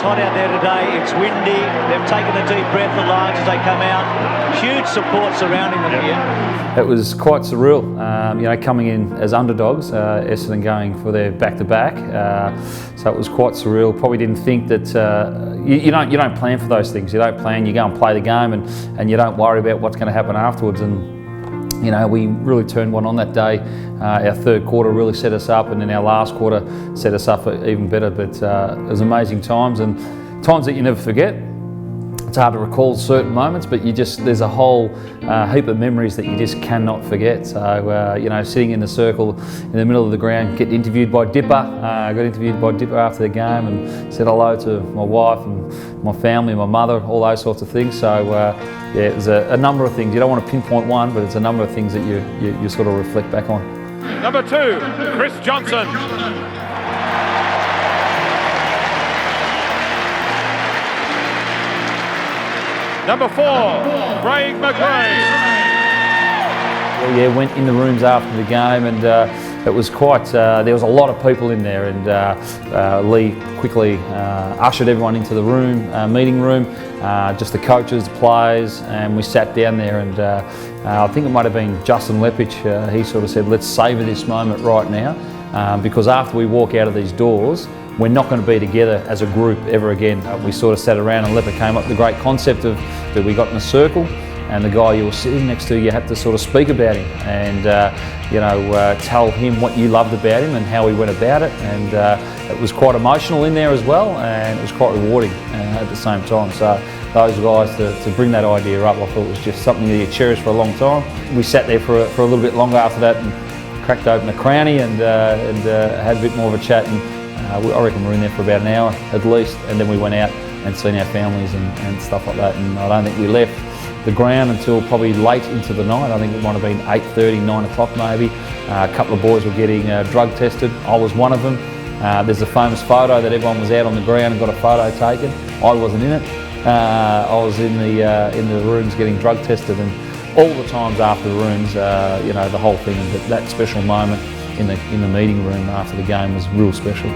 hot out there today. It's windy. They've taken a deep breath, the Lions, as they come out. Huge support surrounding them here. It was quite surreal, coming in as underdogs, Essendon going for their back-to-back. So it was quite surreal. Probably didn't think that you don't plan for those things. You don't plan. You go and play the game, and you don't worry about what's going to happen afterwards. And we really turned one on that day. Our third quarter really set us up, and then our last quarter set us up even better. But it was amazing times, and times that you never forget. It's hard to recall certain moments, but there's a whole heap of memories that you just cannot forget. So, sitting in the circle in the middle of the ground, getting interviewed by Dipper. I got interviewed by Dipper after the game and said hello to my wife and my family, my mother, all those sorts of things. So, it was a number of things. You don't want to pinpoint one, but it's a number of things that you sort of reflect back on. Number 2, Chris Johnson. Number 4, Craig McRae. Well, went in the rooms after the game, and it was quite, there was a lot of people in there, and Lee quickly ushered everyone into the meeting room, just the coaches, the players, and we sat down there, and I think it might have been Justin Lepich, he sort of said, let's savour this moment right now, because after we walk out of these doors, we're not going to be together as a group ever again. We sort of sat around, and Lepper came up with the great concept of that we got in a circle, and the guy you were sitting next to, you had to sort of speak about him and tell him what you loved about him and how he went about it, and it was quite emotional in there as well, and it was quite rewarding at the same time. So those guys to bring that idea up, I thought was just something that you cherished for a long time. We sat there for a little bit longer after that and cracked open a crownie and had a bit more of a chat, and I reckon we were in there for about an hour at least, and then we went out and seen our families and stuff like that, and I don't think we left the ground until probably late into the night. I think it might have been 8:30, 9 o'clock maybe. A couple of boys were getting drug tested. I was one of them. There's a famous photo that everyone was out on the ground and got a photo taken. I wasn't in it. I was in the rooms getting drug tested, and all the times after the rooms, the whole thing, that special moment in the meeting room after the game was real special.